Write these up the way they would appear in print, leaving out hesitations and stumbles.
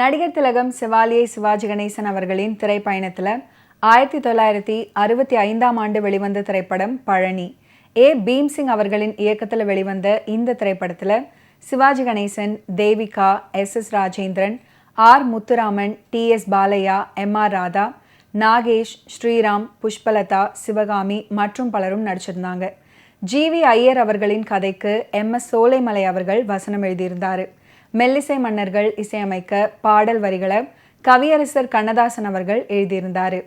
நடிகர் திலகம் செவாலியை சிவாஜி கணேசன் அவர்களின் திரைப்பயணத்தில் 1965ஆம் ஆண்டு வெளிவந்த திரைப்படம் பழனி. பீம்சிங் அவர்களின் இயக்கத்தில் வெளிவந்த இந்த திரைப்படத்தில் Sivaji Ganesan, Devika, S.S. Rajendran, R. Muthuraman, T.S. Balaiah, M.R. Radha, Nagesh, Sriram, Pushpalatha, Sivakami மற்றும் பலரும் நடிச்சிருந்தாங்க. G.V. ஐயர் அவர்களின் கதைக்கு M.S. சோலைமலை அவர்கள் வசனம் எழுதியிருந்தார். மெல்லிசை மன்னர்கள் இசையமைக்க பாடல் வரிகளை கவியரசர் கண்ணதாசன் அவர்கள் எழுதியிருந்தார்.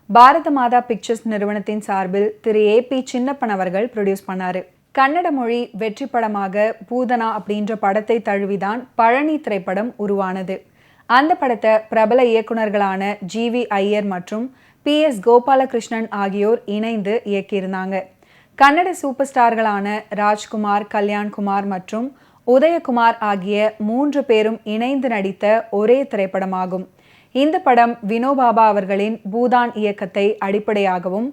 பாரத மாதா பிக்சர்ஸ் நிறுவனத்தின் சார்பில் திரு A.P. சின்னப்பன் அவர்கள் ப்ரொடியூஸ் பண்ணார். கன்னட மொழி வெற்றி படமாக பூதனா அப்படின்ற படத்தை தழுவிதான் பழனி திரைப்படம் உருவானது. அந்த படத்தை பிரபல இயக்குநர்களான G.V. ஐயர் மற்றும் P.S. கோபாலகிருஷ்ணன் ஆகியோர் இணைந்து இயக்கியிருந்தாங்க. கன்னட சூப்பர் ஸ்டார்களான ராஜ்குமார், கல்யாண்குமார் மற்றும் உதயகுமார் ஆகிய 3 பேரும் இணைந்து நடித்த ஒரே திரைப்படமாகும். இந்த படம் வினோபாபா அவர்களின் பூதான் இயக்கத்தை அடிப்படையாகவும்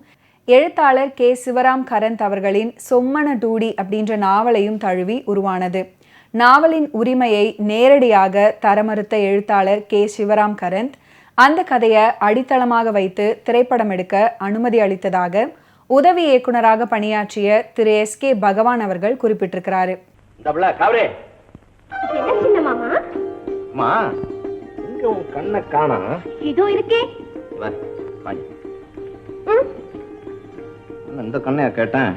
எழுத்தாளர் K. சிவராம் கரந்த் அவர்களின் சொம்மன டூடி அப்படின்ற நாவலையும் தழுவி உருவானது. நாவலின் உரிமையை நேரடியாக தரமறுத்த எழுத்தாளர் K. சிவராம் கரந்த் அந்த கதையை அடித்தளமாக வைத்து திரைப்படம் எடுக்க அனுமதி அளித்ததாக உதவி இயக்குநராக பணியாற்றிய திரு S.K. பகவான் அவர்கள் குறிப்பிட்டிருக்கிறாரு. இந்த கண்ணையா கேட்டேன்.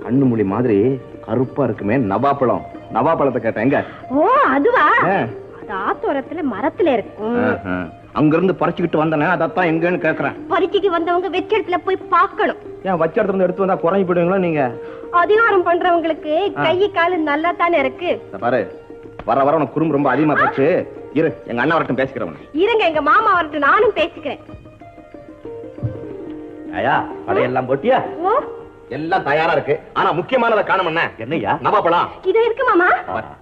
கண்ணு மொழி மாதிரி கருப்பா இருக்குமே நவாப்பழம். நவாப்பழத்தை கேட்டேன். எங்க? ஓ அதுவா? அது ஆத்தோரத்துல மரத்துல இருக்கும். அங்க இருந்து பறிச்சுக்கிட்டு வந்தனே, அதத்தான் எங்கன்னு கேக்குறேன். பறிச்சுட்டு வந்தவங்க வெச்ச இடத்துல போய் பார்க்கணும். ஏன் வச்ச இடத்துல எடுத்து வந்தா குறைஞ்சு போயிடுவீங்களா நீங்க? அதிகாரம் பண்றவங்களுக்கு கை காலு நல்லா தானே இருக்கு. பாரு, வர வர உனக்கு குறும்பு ரொம்ப அதிகமா போச்சு. இரு, எங்க அண்ணா வரட்டும் பேசிக்கிறவன். இருங்க, எங்க மாமா வரட்டும், நானும் பேசிக்கிறேன். ஐயா, படையெல்லாம் போட்டியா? எல்லாம் தயாரா இருக்கு. ஆனா முக்கியமானதை காணோம்னா என்னையா? நவாப்பழம் இது இருக்கு மாமா.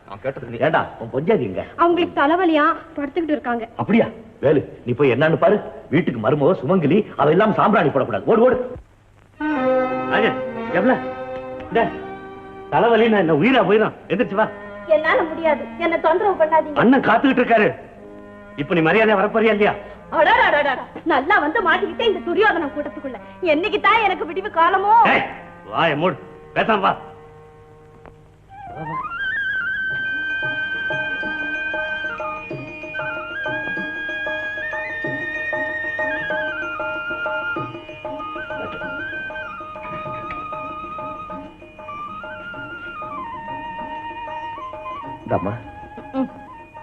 நான் கேட்டது நீ ஏண்டா உன் பொஞ்சாதீங்க. அவங்களுக்கு தலைவலியா படுத்துக்கிட்டு இருக்காங்க. அப்படியா? வேலு, நீ போய் என்னன்னு பாரு. வீட்டுக்கு மருமக சுமங்கலி, அதெல்லாம் சாம்பிராணி போடக்கூடாது. ஓடு ஓடு. தலைவலி என்ன உயிரா போயிடும். எந்திரிச்சு வா. என்னால முடியாது, என்ன தொந்தரவு பண்ணாதீங்க. அண்ணன் காத்துக்கிட்டு இருக்காரு. இப்ப நீ மரியாதை வரப்போறியா இல்லையா? நல்லா வந்து மாட்டிக்கிட்டே இந்த துரியோதன கூட்டத்துக்குள்ள. என்னைக்கு தான் எனக்கு விடிவு காலமோ? வாய மூடு, பேசாம வா.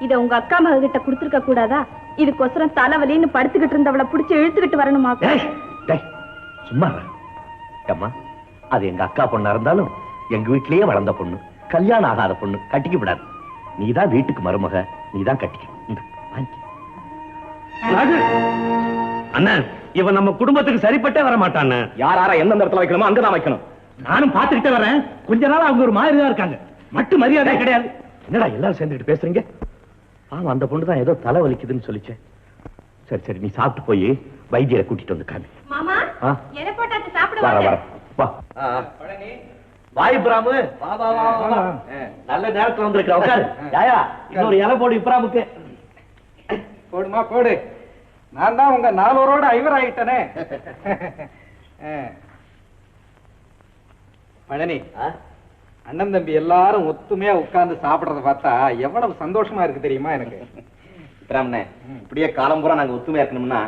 இத உங்க அக்கா மக கிட்ட குடுத்துருக்க கூடாதா? இதுக்கொசரம் தலைவலின்னு படுத்துக்கிட்டு இருந்தவளை புடிச்சு இழுத்துக்கிட்டு வரணுமா? சும்மா அம்மா, அது எங்க அக்கா பொண்ணா இருந்தாலும் எங்க வீட்லயே வளர்ந்த பொண்ணு, கல்யாணம் ஆகாத பொண்ணு, கட்டிக்க விடாது. நீதான் வீட்டுக்கு மருமக, நீதான் கட்டிக்கணும். அண்ணன், இவன் நம்ம குடும்பத்துக்கு சரிப்பட்டே வர மாட்டான். யாரா எந்தெந்த இடத்துல வைக்கணுமோ அங்கதான் வைக்கணும். நானும் பாத்துக்கிட்டே வரேன். கொஞ்ச நாள் அவங்க ஒரு மாதிரிதான் இருக்காங்க. மட்டும் மரியாதை கிடையாது. என்னடா எல்லாரும் சேர்ந்துட்டு பேசுறீங்க? ஆமா, அந்த பொண்ணு தான் ஏதோ தலை வலிக்குதுன்னு சொல்லிச்சேன். சரி சரி, நீ சாப்பிட்டு போய் வைத்தியரை கூட்டிட்டு வந்து காமி. மாமா, எதை போட்டாச்சு சாப்பிட வர வர வா. வாய் பிராமு, நல்ல நேரத்துல வந்திருக்கிற. உட்காரு. யாயா, இன்னொரு இலை போடு இப்ராமுக்கு. போடுமா போடு. நான் தான் உங்க நாலோரோட ஐவர் ஆயிட்டனே. பழனி, அண்ணன் தம்பி எல்லாரும் ஒத்துமையா உட்கார்ந்து சாப்பிடறத பார்த்தா எவ்வளவு சந்தோஷமா இருக்கு தெரியுமா எனக்கு. பிராமணே, இப்படியே காலம் பூரா நாங்க ஒத்துமையா இருக்கணும்னா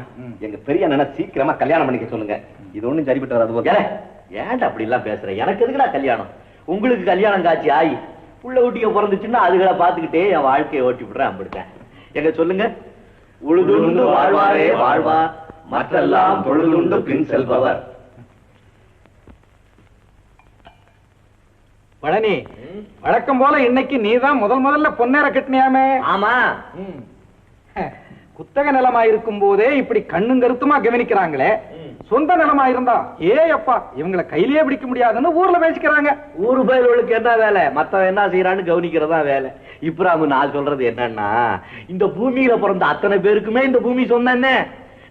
எங்க பெரிய அண்ணனை சீக்கிரமா கல்யாணம் பண்ணிக்க சொல்லுங்க. இது ஒண்ணும் சரிப்பட்டு வராது. ஏன்டா அப்படி எல்லாம் பேசுற? எனக்கு எதுக்குடா கல்யாணம்? உங்களுக்கு கல்யாணம் காட்சி ஆகி உள்ள ஊட்டிக்க பிறந்துச்சுன்னா அதுகளை பாத்துக்கிட்டே என் வாழ்க்கையை ஓட்டி விடுறேன். அப்படித்தான் எங்க சொல்லுங்க. உழுதுண்டு வாழ்வாரே வாழ்வார், மற்றெல்லாம் பொழுதுண்டு பின் செல்பவர். பழனி, வழக்கம் போல இன்னைக்கு நீதான் முதல்ல பொன்னேற கட்டினியாமே. ஆமா, குத்தக நிலமா இருக்கும் போதே இப்படி கண்ணும் கருத்துமா கவனிக்கிறாங்களே, சொந்த நிலமா இருந்தா அப்பா இவங்களை கையிலேயே பிடிக்க முடியாதுன்னு ஊர்ல பேசிக்கிறாங்க. ஊரு பயிர்களுக்கு என்ன வேலை? மத்தவன் என்ன செய்யறான்னு கவனிக்கிறதா வேலை. இப்ராமு, நான் சொல்றது என்னன்னா, இந்த பூமியில பிறந்த அத்தனை பேருக்குமே இந்த பூமி சொந்தன்னே.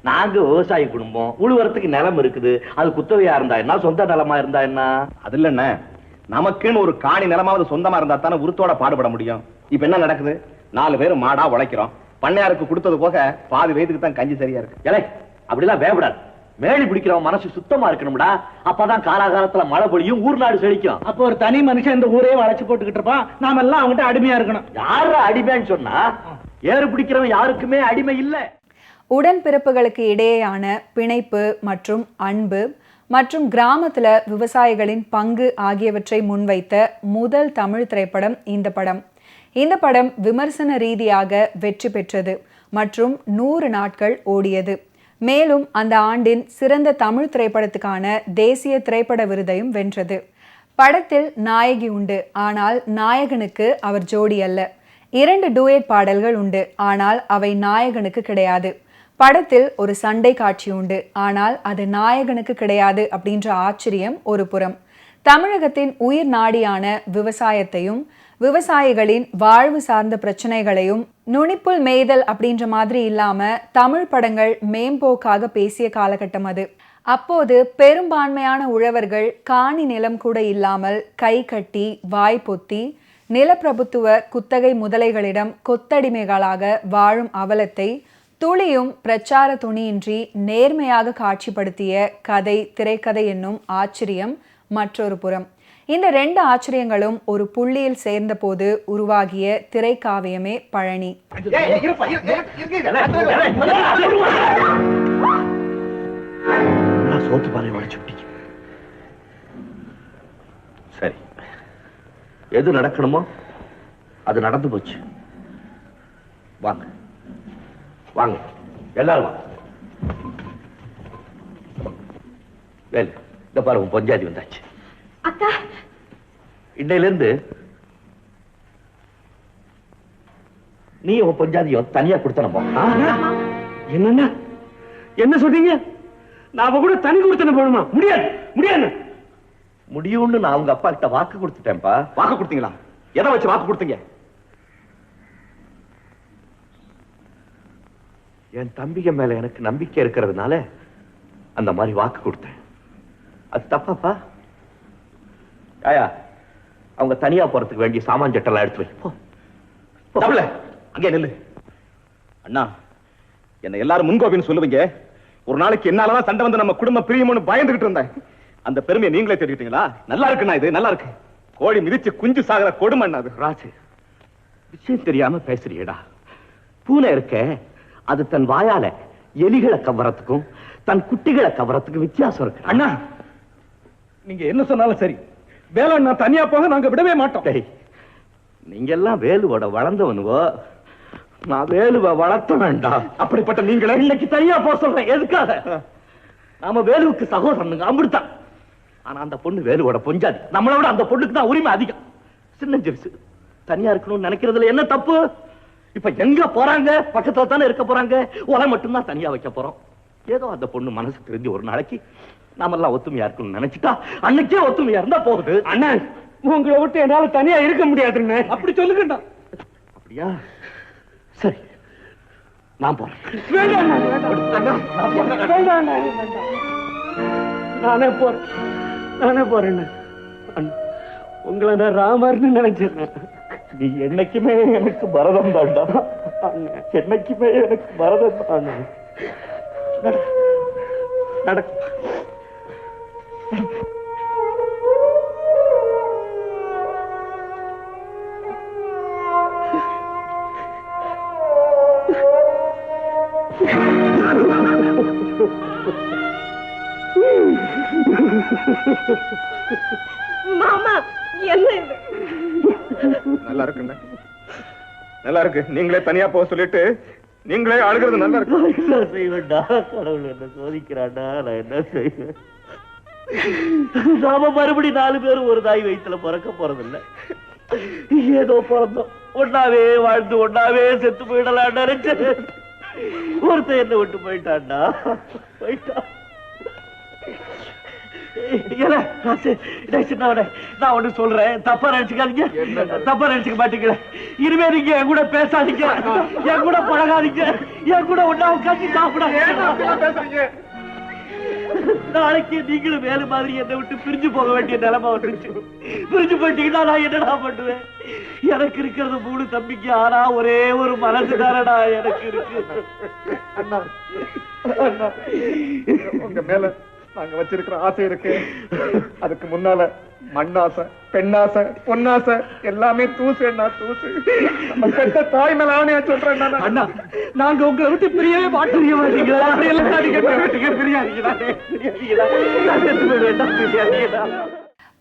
நாங்க விவசாய குடும்பம், உழுவறதுக்கு நிலம் இருக்குது. அது குத்தகையா இருந்தா என்ன, சொந்த நிலமா இருந்தா என்ன? அது இல்ல, நமக்குன்னு ஒரு காணி நிலமாவது சொந்தமா இருந்தா தானே உருத்தோட பாடுபட முடியும். இப்ப என்ன நடக்குது? 4 பேரும் மாடா உழைக்கிறோம். பண்ணையாருக்கு கொடுத்தது போக பாதி வயதுக்கு தான் கஞ்சி சரியா இருக்கு. ஏலே அப்படிலாம் வேபடாது. மேலி பிடிக்கிறவன் மனசு சுத்தமா இருக்கணும்டா. அப்பதான் காலாகாலத்துல மழை பொழியும், ஊர் நாடு செழிக்கும். அப்போ ஒரு தனி மனுஷன் இந்த ஊரே வளைச்சு போட்டுக்கிட்டு இருப்பான். நாம எல்லாம் அவங்ககிட்ட அடிமையா இருக்கணும். யார அடிமைன்னு சொன்னா ஏறு பிடிக்கிறவன் யாருக்குமே அடிமை இல்ல. உடன்பிறப்புகளுக்கு இடையேயான பிணைப்பு மற்றும் அன்பு மற்றும் கிராமத்துல விவசாயிகளின் பங்கு ஆகியவற்றை முன்வைத்த முதல் தமிழ் திரைப்படம் இந்த படம். இந்த படம் விமர்சன ரீதியாக வெற்றி பெற்றது மற்றும் 100 நாட்கள் ஓடியது. மேலும் அந்த ஆண்டின் சிறந்த தமிழ் திரைப்படத்துக்கான தேசிய திரைப்பட விருதையும் வென்றது. படத்தில் நாயகி உண்டு, ஆனால் நாயகனுக்கு அவர் ஜோடி அல்ல. 2 டூயட் பாடல்கள் உண்டு, ஆனால் அவை நாயகனுக்கு கிடையாது. படத்தில் ஒரு சண்டை காட்சி உண்டு, ஆனால் அது நாயகனுக்கு கிடையாது அப்படின்ற ஆச்சரியம் ஒரு புறம். தமிழகத்தின் உயிர் நாடியான விவசாயத்தையும் விவசாயிகளின் வாழ்வு சார்ந்த பிரச்சனைகளையும் நுனிப்புல் மேய்தல் அப்படின்ற மாதிரி இல்லாம தமிழ் படங்கள் மேம்போக்காக பேசிய காலகட்டம் அது. அப்போது பெரும்பான்மையான உழவர்கள் காணி நிலம் கூட இல்லாமல் கை கட்டி வாய் பொத்தி நிலப்பிரபுத்துவ குத்தகை முதலைகளிடம் கொத்தடிமைகளாக வாழும் அவலத்தை துளியும் பிரச்சார துணியின்றி நேர்மையாக காட்சிப்படுத்திய கதை திரைக்கதை என்னும் ஆச்சரியம் மற்றொரு புறம். இந்த 2 ஆச்சரியங்களும் ஒரு புள்ளியில் சேர்ந்த போது உருவாகிய திரைக்காவியமே பழனி. சரி, எது நடக்கணுமோ அது நடந்து போச்சு. வாங்க வாங்க எல்லாரும் வாங்க. வேலு, இந்த பாரு உன் பொஞ்சாதி வந்தாச்சு. அக்கா, இன்னையில இருந்து நீ உன் பொஞ்சாதியும் தனியா கொடுத்தனப்போ. என்னன்னா என்ன சொல்றீங்க? நாம கூட தனி கொடுத்தன போடுமா? முடியாது முடியாது. முடியும்னு நான் அவங்க அப்பா கிட்ட வாக்கு கொடுத்துட்டேன்ப்பா. வாக்கு கொடுத்தீங்களா? எதை வச்சு வாக்கு கொடுத்தீங்க? என் தம்பிக மேல எனக்கு நம்பிக்கை இருக்கிறதுனால அந்த மாதிரி வாக்கு கொடுத்தேன். அது தப்பாப்பா? ஆயா, அவங்க தனியா போறதுக்கு வேண்டிய சாமான் சட்டெல்லாம் எடுத்து வை. தவள அங்கே நில்லு. அண்ணா, என்ன எல்லாரும் முன்கோபின்னு சொல்லுவீங்க. ஒரு நாளைக்கு என்னாலதான் சண்டை வந்து நம்ம குடும்ப பிரியும்னு பயந்துகிட்டு இருந்தேன். அந்த பெருமையை நீங்களே தெரிவிட்டீங்களா? நல்லா இருக்குண்ணா, இது நல்லா இருக்கு. கோழி மிதிச்சு குஞ்சு சாகிற கொடுமண்ணா அது. ராஜு, விஷயம் தெரியாம பேசுறியடா. பூனை இருக்க, அது தன் வாயால எலிகளை கவரத்துக்கும் தன் குட்டிகளை கவரத்துக்கும் வித்தியாசம் இருக்கு. அண்ணா, நீங்க என்ன சொன்னாலும் சரி, வேலை தனியா போக நாங்க விடவே மாட்டோம். நீங்க எல்லாம் வேலுவோட வளர்ந்தவனுவோ, நான் வேலுவை வளர்த்த வேண்டாம். அப்படிப்பட்ட நீங்களே இன்னைக்கு தனியா போக சொல்றேன். எதுக்காக? நாம வேலுவுக்கு சகோதரனுங்க, அமிர்தம். ஆனா அந்த பொண்ணு வேலுவோட பொஞ்சாதி. நம்மளோட அந்த பொண்ணுக்கு தான் உரிமை அதிகம். சின்ன ஜெருசு தனியா இருக்கணும்னு நினைக்கிறதுல என்ன தப்பு? இப்ப எங்க போறாங்க? பக்கத்துல தானே இருக்க போறாங்க. ஒலை மட்டும்தான் தனியா வைக்க போறோம். ஏதோ அந்த பொண்ணு மனசு தெரிஞ்சு ஒரு நாளைக்கு நாமெல்லாம் ஒத்துமையா இருக்கணும்னு நினைச்சிட்டா அன்னைக்கே ஒத்துமையா இருந்தா போகுது. அண்ணா, உங்களை விட்டு என்னால தனியா இருக்க முடியாதுன்னு அப்படி சொல்லுங்கண்ணா. அப்படியா? சரி, நான் போறேன். வேண்டாம் நானே போறேன். நானே போறேன். உங்களை நான் ராமர்னு நினைச்சேன். நீ என்னைக்குமே எனக்கு பரதம் தாண்டா. என்னைக்குமே எனக்கு பரதம் தான். நடக்கும். மாமா, என்ன இது? நல்லா இருக்குண்ணா, நல்லா இருக்கு. நீங்களே தனியா போக சொல்லிட்டு நீங்களே அழுகிறது நல்லா இருக்கு. என்ன செய்வேன்டா? கடவுள் என்ன சோதிக்கிறான்டா. நான் என்ன செய்வேன்? நாம மறுபடி 4 பேரும் ஒரு தாய் வயிற்றுல பிறக்க போறதில்லை. ஏதோ பிறந்தோம், ஒன்னாவே வாழ்ந்து ஒன்னாவே செத்து போயிடலாம் நினைச்சு ஒருத்தன் என்ன விட்டு போயிட்டான்டா. போயிட்டான். நான் ஒண்ணு சொல்றேன், தப்பா நினைச்சுக்காதீங்க. தப்பா நினைச்சுக்க மாட்டீங்க. இனிமே நீங்க என் கூட பேசாதீங்க, என் கூட பழகாதீங்க, என் கூட ஒண்ணா உட்காந்து சாப்பிடாதீங்க. நாளைக்கு நீங்களும் வேலை மாதிரி என்னை விட்டு பிரிஞ்சு போக வேண்டிய நிலைமை வந்துருச்சு. பிரிஞ்சு போயிட்டீங்கன்னா நான் என்னடா பண்ணுவேன்? எனக்கு இருக்கிறது 3 தம்பிக்கு, ஆனா ஒரே ஒரு மனசு தானடா எனக்கு இருக்கு. அண்ணா அண்ணா, உங்க மேல நாங்க வச்சிருக்கிற ஆசை இருக்கு. அதுக்கு முன்னால மண்ணாசை, பெண்ணாசை, பொன்னாசை எல்லாமே தூசு. என்ன தூசு? நம்ம பெற்ற தாய் மேல ஆணையா சொல்றேன் அண்ணா, நாங்க உங்களை விட்டு பிரியவே மாட்டோம்.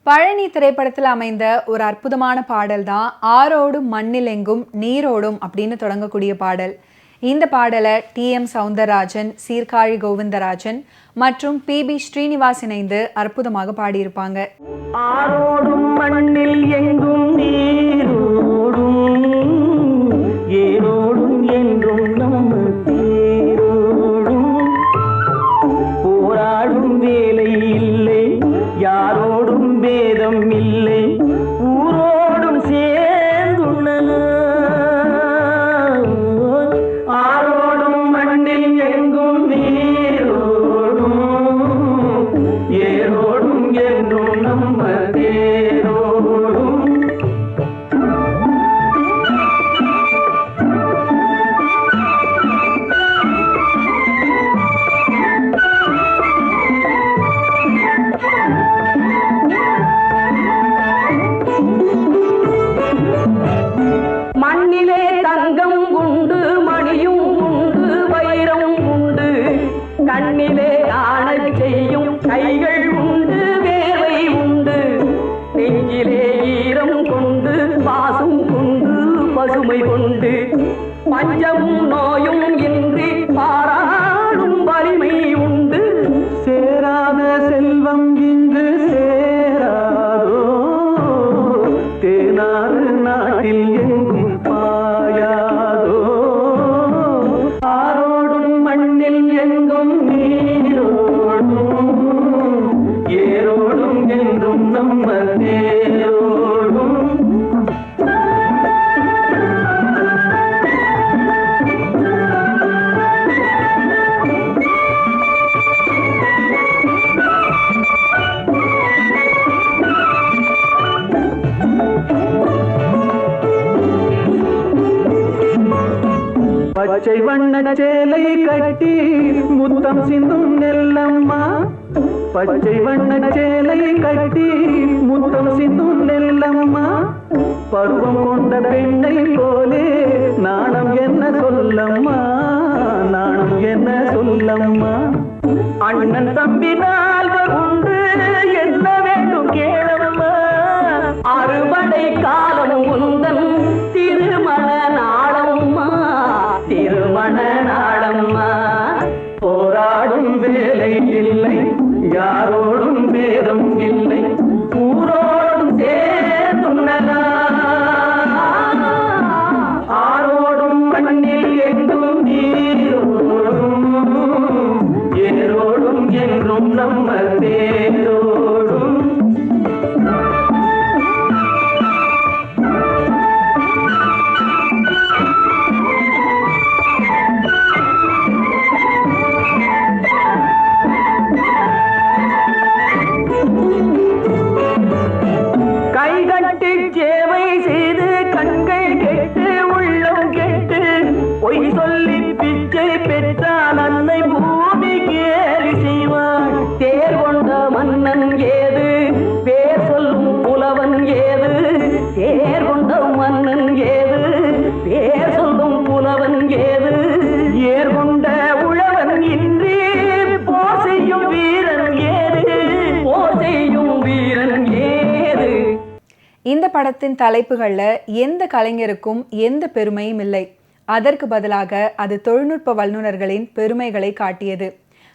பழனி திரைப்படத்தில் அமைந்த ஒரு அற்புதமான பாடல் தான் ஆரோடும் மண்ணில் எங்கும் நீரோடும் அப்படின்னு தொடங்கக்கூடிய பாடல். இந்த பாடலை TM சௌந்தரராஜன், சீர்காழி கோவிந்தராஜன் மற்றும் PB ஸ்ரீனிவாஸ் இணைந்து அற்புதமாக பாடியிருப்பாங்க. ஆரோடும் மண்ணில் எங்கும் நீரோடும், ஏரோடும் என்றும் நம்ம தேரோடும், போராடும் வேலை இல்லை, யாரோடும் வேதம் இல்லை, ஊரோடும் சேர்ந்துள்ளன. ஆரோடும் மண்ணில் எங்கும் நீரோடும், ஏரோடும் என்றும் நம்ம தேரோடும். மண்ணிலே தங்கம் உண்டு, மணியும் உண்டு, வைரம் உண்டு, கண்ணிலே ஆணை செய்யும் கைகள் உண்டு, வேலை உண்டு, நெஞ்சிலே ஈரம் கொண்டு, பாசம் கொண்டு, பசுமை கொண்டு, பஞ்சமும் நோயும் இன்றி பாராடும் வலிமை உண்டு. சேராத செல்வம் இங்கு சேராதோ, தேனாறு நாட்டில் எங்கும் பாயாதோ. ஆரோடும் மண்ணில் எங்கும் நீரோடும், ஏரோடும் என்றும் நம்ம தேரோடும். பச்சை வண்ண சேலை கட்டி முத்தம் சிந்தும் நெல்லம்மா, பச்சை வண்ண சேலை கட்டி முத்தம் சிந்தும் நெல்லம்மா, பருவம் கொண்ட பெண்ணை போலே நாணம் என்ன சொல்லம்மா, நாணம் என்ன சொல்லம்மா. அண்ணன் தம்பி நால்வர் உண்டு, என்ன வேண்டும் கேளம்மா, அறுபடை காலம் உந்தன் திருமண நாளம்மா, திருமண நாளம்மா. போராடும் வேலை இல்லை, யாரோடும் வேதம் இல்லை, ஊரோடும் சேர்ந்துள்ளதா. ஆரோடும் மண்ணில் எங்கும் நீரோடும், ஏரோடும் என்றும் நம்ம தேரோடும். கைகட்டி சேவை செய்து கண்கள் கெட்டு உள்ளம் கெட்டு, பொய் சொல்லி பிச்சை பெற்றால் அன்னை பூமி கேலி செய்வாள். தேர் கொண்ட மன்னன் ஏது, பேர் சொல்லும் புலவன் ஏது, தேர் கொண்ட மன்னன் ஏது, பேர் சொல்லும் புலவன் ஏது, ஏர் கொண்ட உழவன் இன்றி போர் செய்யும் வீரன் ஏது, போர் செய்யும் வீரன் ஏது. இந்த படத்தின் தலைப்புகள்ல எந்த கலைஞருக்கும் எந்த பெருமையும் இல்லை. அதற்கு பதிலாக அது தொழில்நுட்ப வல்லுநர்களின் பெருமைகளை காட்டியது.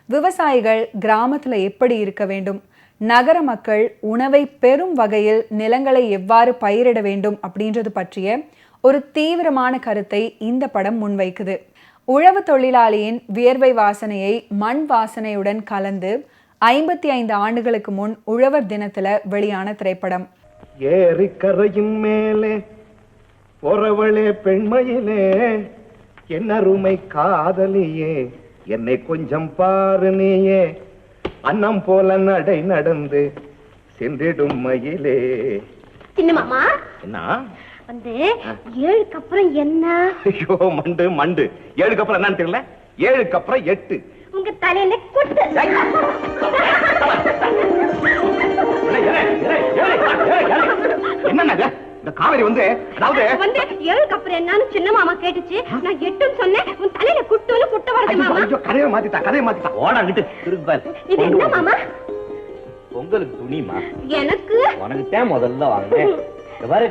விவசாயிகள் கிராமத்துல எப்படி இருக்க வேண்டும், நகர மக்கள் உணவை பெரும் வகையில் நிலங்களை எவ்வாறு பயிரிட வேண்டும் அப்படின்றது பற்றிய ஒரு தீவிரமான கருத்தை இந்த படம் முன்வைக்குது. உழவு தொழிலாளியின் வியர்வை வாசனையை மண் வாசனையுடன் கலந்து 55 ஆண்டுகளுக்கு முன் உழவர் தினத்துல வெளியான திரைப்படம். ஏரி கரையின் மேலே பொறவளே பெண்மையிலே, என் அருமை காதலியே, என்னை கொஞ்சம் பாரு நீயே, அன்னம் போல நடை நடந்து சென்றிடும் மயிலே. சின்ன மாமா என்ன வந்து 7க்கு அப்புறம் என்ன? ஐயோ மண்டு மண்டு, 7க்கு அப்புறம் என்னன்னு தெரியல. 7க்கு அப்புறம் 8. உங்க தலையில குட்டு. என்னங்க இந்த காவேரி வந்து அதாவது 7க்கு அப்புறம் என்னன்னு சின்ன மாமா கேட்டுச்சு. நான் 8ன்னு சொன்னேன். உன் தலையில குட்டுன்னு குட்ட வருது மாமா. ஐயோ கதையை மாத்திட்டா. ஓடாங்கிட்டு இருக்கு பாரு. இது என்ன மாமா? உங்களுக்கு துணிமா? எனக்கு உனக்கு தான் முதல்ல வாங்கினேன். பாரு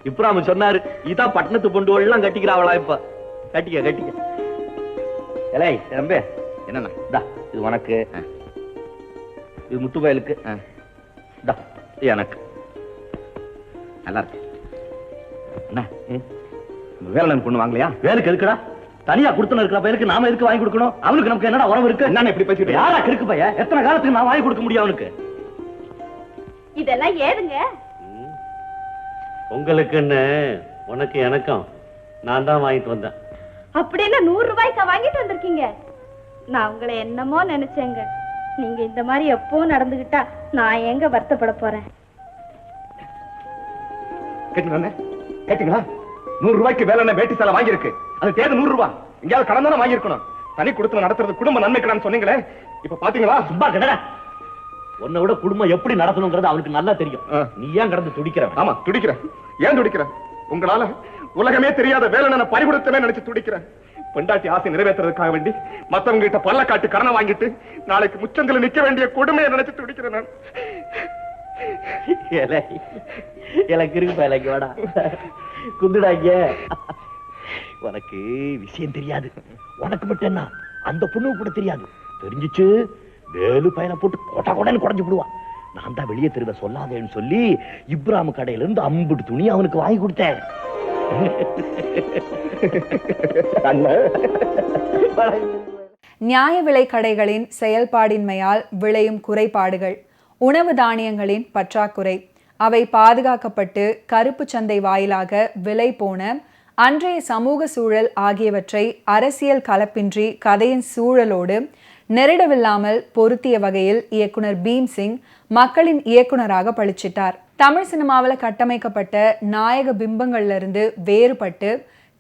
இப்ராம சொன்னாரு, இதான் பட்டணத்து பொண்டு எல்லாம் கட்டிக்கிறாவளா? இப்ப கட்டிக்க. எலை தம்பி, என்னண்ணா? இது உனக்கு, இது முத்து பயலுக்கு, எனக்கு. நல்லா இருக்கு. என்ன வேலன் பொண்ணு வாங்கலையா? வேலுக்கு இருக்குடா, தனியா கொடுத்து இருக்கிற பையனுக்கு நாம எதுக்கு வாங்கி கொடுக்கணும்? அவனுக்கு நமக்கு என்னடா உறவு இருக்கு? என்ன இப்படி பேசிட்டு? யாரா கிறுக்கு பைய? எத்தனை காலத்துக்கு நான் வாங்கி கொடுக்க முடியும் அவனுக்கு? இதெல்லாம் ஏதுங்க? உங்களுக்குன்னு உனக்கு எனக்கும் நான் தான் வாங்கிட்டு வந்தேன். அப்படின்னா 100 ரூபாய்க்கு வாங்கிட்டு வந்திருக்கீங்க. நான் உங்களை என்னமோ நினைச்சேங்க. நீங்க இந்த மாதிரி எப்போ நடந்துகிட்டா நான் எங்க வருத்தப்பட போறேன்? கேட்டீங்களா? 100 ரூபாய்க்கு வேலை வேட்டி சேலை வாங்கியிருக்கு. அது தேவை 100 ரூபாய். எங்கேயாவது கடன் தானே வாங்கியிருக்கணும். தனி கொடுத்து நடத்துறது குடும்ப நன்மைக்கடான்னு சொன்னீங்களே, இப்ப பாத்தீங்களா? சும்மா கடடா. உன்னை விட குடும்பம் எப்படி நடத்தணுங்கிறது அவனுக்கு நல்லா தெரியும். நீ ஏன் கடந்து துடிக்கிற? ஆமா துடிக்கிறேன். ஏன் துடிக்கிறேன்? உங்களால உலகமே தெரியாத வேலை பறிகொடுத்தவே நினைச்சு துடிக்கிறேன். பெண்டாட்டி ஆசை நிறைவேற்றுறதுக்காக வேண்டி மத்தவங்க கிட்ட பல்ல காட்டு கடனை வாங்கிட்டு நாளைக்கு முச்சந்தில நிக்க வேண்டிய கொடுமையை நினைச்சு துடிக்கிறேன் நான். எனக்கு இருக்கு வாடா குந்துடாங்க. உனக்கு விஷயம் தெரியாது. உனக்கு மட்டும் என்ன, அந்த பொண்ணு கூட தெரியாது. தெரிஞ்சிச்சு வேலு பையனை போட்டு கொட்டா கொடன்னு குறைஞ்சு விடுவான். நான் தான் வெளியே தெருவ சொல்லாதேன்னு சொல்லி இப்ராம் கடையில இருந்து 50 துணி அவனுக்கு வாங்கி கொடுத்தேன். நியாய விலை கடைகளின் செயல்பாடின்மையால் விளையும் குறைபாடுகள், உணவு தானியங்களின் பற்றாக்குறை, அவை பாதுகாக்கப்பட்டு கருப்பு சந்தை வாயிலாக விலை போன அன்றைய சமூக சூழல் ஆகியவற்றை அரசியல் கலப்பின்றி கதையின் சூழலோடு நெருடவில்லாமல் பொருத்திய வகையில் இயக்குனர் பீம்சிங் மக்களின் இயக்குனராக பளிச்சிட்டார். தமிழ் சினிமாவில் கட்டமைக்கப்பட்ட நாயக பிம்பங்கள்ல இருந்து வேறுபட்டு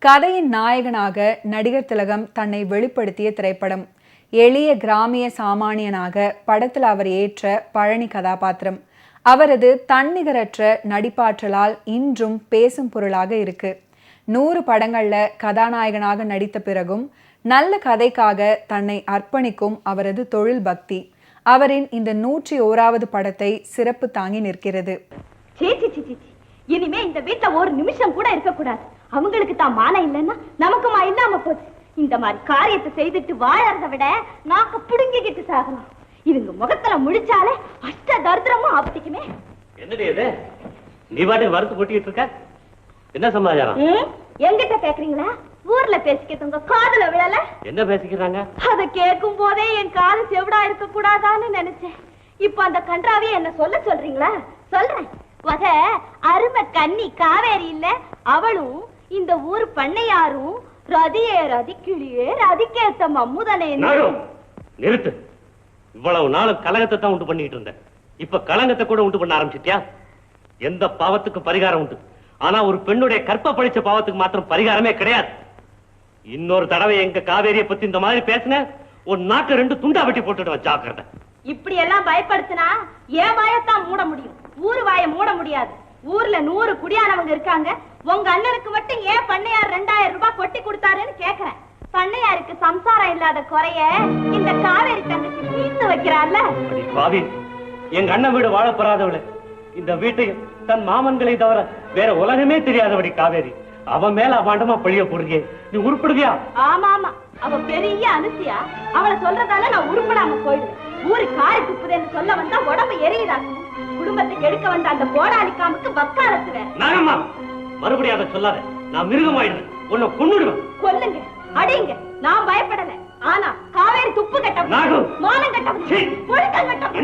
கதையின் நாயகனாக நடிகர் திலகம் தன்னை வெளிப்படுத்திய திரைப்படம். எளிய கிராமிய சாமானியனாக படத்தில் அவர் ஏற்ற பழனி கதாபாத்திரம் அவரது தன்னிகரற்ற நடிப்பாற்றலால் இன்றும் பேசும் பொருளாக இருக்கு. 100 படங்கள்ல கதாநாயகனாக நடித்த பிறகும் நல்ல கதைக்காக தன்னை அர்ப்பணிக்கும் அவரது தொழில் பக்தி அவரின் இந்த 101வது படத்தை சிறப்பு தாங்கி நிற்கிறது. இனிமே இந்த வீட்டுல ஒரு நிமிஷம் கூட இருக்க கூடாது. அவங்களுக்கு தான் மானம் இல்லைன்னா நமக்குமா இல்லாம போச்சு. இந்த மாதிரி காரியத்தை செய்துட்டு வாழறத விட நாக்க புடுங்கிக்கிட்டு சாகலாம். இவங்க முகத்துல முடிச்சாலே அஷ்ட தரித்திரமும் ஆபத்திக்குமே. என்னடி இது? நீ பாட்டு வறுத்து கொட்டிட்டு இருக்க. என்ன சமாச்சாரம்? எங்கிட்ட கேக்குறீங்களா? ஊர்ல பேசிக்கிட்டு உங்க காதுல விழல? என்ன பேசிக்கிறாங்க? அத கேட்கும் போதே என் காது செவிடா இருக்க கூடாதான்னு நினைச்சேன். இப்ப அந்த கன்றாவே என்ன சொல்றீங்களா? சொல்றேன். வக அருமை கன்னி காவேரி இல்ல, அவளும் இந்த ஊர் பண்ணையாரும் ரதியே ரதிக்கிளியே ரதிக்கேத்த மம்முதனே. நிறுத்து. இவ்வளவு நாள் கலகத்தை தான் உண்டு பண்ணிட்டு இருந்தேன். இப்ப கலங்கத்தை கூட உண்டு பண்ண ஆரம்பிச்சிட்டியா? எந்த பாவத்துக்கு பரிகாரம் உண்டு, ஆனா ஒரு பெண்ணுடைய கற்ப பழிச்ச பாவத்துக்கு மாத்திரம் பரிகாரமே கிடையாது. இன்னொரு தடவை எங்க காவேரியை பத்தி இந்த மாதிரி பேசின ஒரு நாக்கு 2 துண்டா வெட்டி போட்டுடுவேன். ஜாக்கிரதை. இப்படி எல்லாம் பயப்படுத்தினா ஏன் வாயத்தான் மூட முடியும், ஊரு வாய மூட முடியாது. ஊர்ல 100 குடியானவங்க இருக்காங்க. உங்க அண்ணனுக்கு மட்டும் ஏன் பண்ணையார் 2000 ரூபாய் கொட்டி கொடுத்தாருன்னு கேக்குறேன். பண்ணையாருக்கு சம்சாரம் இல்லாத குறைய இந்த காவேரி தங்கச்சி தீர்த்து வைக்கிறாள்ல. காவேரி எங்க அண்ணன் வீடு வாழப்படாதவளை, இந்த வீட்டையும் தன் மாமன்களை தவிர வேற உலகமே தெரியாதபடி காவேரி அவன் மேல அபாண்டமா பழிய போடுறீங்க. நீ உருப்படுவியா? ஆமா ஆமா, அவ பெரிய அனுசியா. அவளை சொல்றதால நான் உருப்படாம போயிடுவேன். ஊரு காரி துப்புதுன்னு சொல்ல வந்தா உடம்பு எரியுதாங்க. குடும்பத்துக்கு எடுக்க வந்த அந்த கோடாலிக்காமுக்கு வக்காலத்துவேன். நாகம்மா மறுபடியும் அதை சொல்லாத. நான் மிருகமாயிடுவேன். உன்னை கொன்னுடுவேன். கொல்லுங்க, அடிங்க, நான் பயப்படல. ஆனா காவேரி துப்பு கட்டவன், மானம் கட்டவன், ஒழுக்கம் கட்டவன்.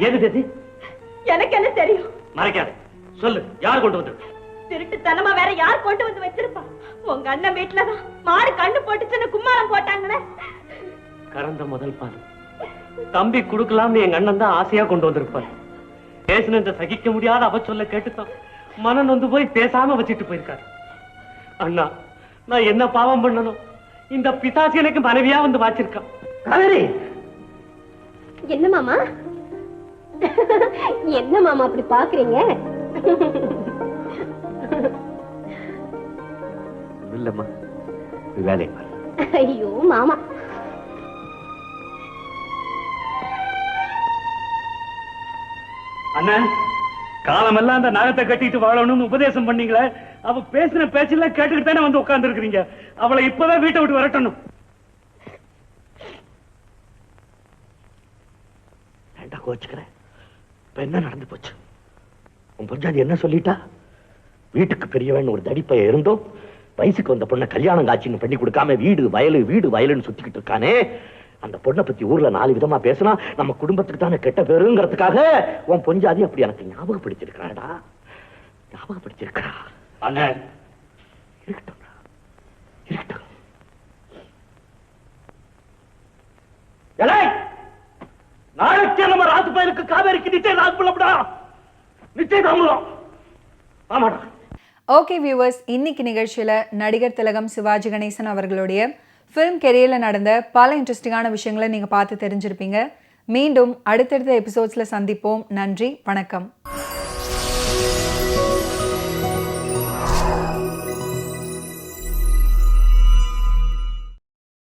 ஏது பேசி? எனக்கு என்ன தெரியும்? மறைக்காத, சொல்லு. யார் கொண்டு வந்து? திருட்டுத்தனமா வேற யார் கொண்டு வந்து வச்சிருப்பா? உங்க அண்ணன் வீட்டுலதான் மாடு கண்ணு போட்டுச்சுன்னு கும்மாளம் போட்டாங்களே. கறந்த முதல் பால் தம்பி குடுக்கலாம்னு எங்க அண்ணன் தான் ஆசையா கொண்டு வந்திருப்பார். பேசினத சகிக்க முடியாத அவ சொல்ல கேட்டுத்தான் மனம் நொந்து போய் பேசாம வச்சுட்டு போயிருக்காரு. அண்ணா, நான் என்ன பாவம் பண்ணணும்? இந்த பிசாசு எனக்கு மனைவியா வந்து வாச்சிருக்கான். காவேரி, என்ன மாமா என்ன மாமா அப்படி பாக்குறீங்க? இல்லம்மா, வேலை ஐயோ மாமா, அண்ணன், காலமெல்லாம் அந்த நகத்தை கட்டிட்டு வாழணும்னு உபதேசம் பண்ணீங்களே, அவ பேசின பேச்செல்லாம் கேட்டுக்கிட்டு தானே வந்து உட்கார்ந்து இருக்கிறீங்க. அவளை இப்பதான் வீட்டை விட்டு வரட்டணும். ஏண்டா கோச்சுக்கிறேன்? இப்ப என்ன நடந்து போச்சு? உன் பொஞ்சாதி என்ன சொல்லிட்டா? வீட்டுக்கு பெரியவன் ஒரு தடிப்பைய இருந்தோம், வயசுக்கு வந்த பொண்ணை கல்யாணம் காட்சின்னு பண்ணி கொடுக்காம வீடு வயலு வீடு வயலுன்னு சுத்திக்கிட்டு இருக்கானே, அந்த பொண்ணை பத்தி ஊர்ல 4 விதமா பேசினா நம்ம குடும்பத்துக்கு தானே கெட்ட பேருங்கிறதுக்காக உன் பொஞ்சாதி அப்படி எனக்கு ஞாபகப்படுத்திருக்கிறாடா, ஞாபகப்படுத்திருக்கிறா. அண்ணன், இருக்கட்டும் இருக்கட்டும். நாளைக்கே நம்ம ராத்து பயிருக்கு காவேரிக்கு நிச்சயம் புள்ளப்படா, நிச்சயம் தாமதம். ஆமாடா. ஓகே வியூவர்ஸ், இன்னைக்கு நிகழ்ச்சியில் நடிகர் திலகம் சிவாஜி கணேசன் அவர்களுடைய ஃபிலிம் கெரியரில் நடந்த பல இன்ட்ரெஸ்டிங்கான விஷயங்களை நீங்கள் பார்த்து தெரிஞ்சிருப்பீங்க. மீண்டும் அடுத்தடுத்த எபிசோட்ஸில் சந்திப்போம். நன்றி, வணக்கம்.